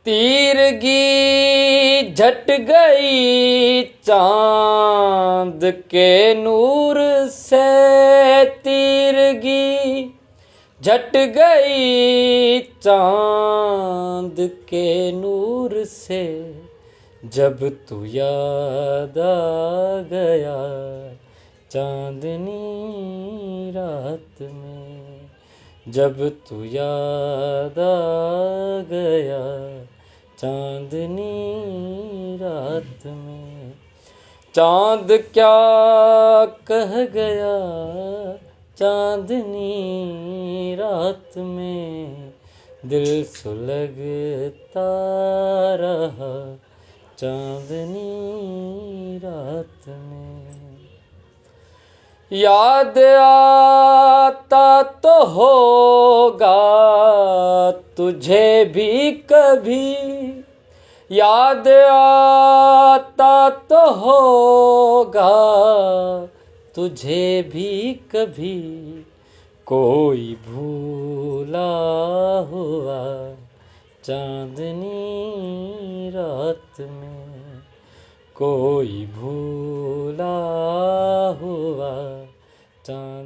तीरगी झट गई चांद के नूर से, तीरगी झट गई चांद के नूर से, जब तू याद आ गया चांदनी रात में, जब तू याद आ गया चांदनी रात में। चांद क्या कह गया चांदनी रात में, दिल सुलगता रहा चांदनी रात में। याद आता तो होगा तुझे भी कभी, याद आता तो होगा तुझे भी कभी, कोई भूला हुआ चांदनी रात में, कोई भूला हुआ चांदनी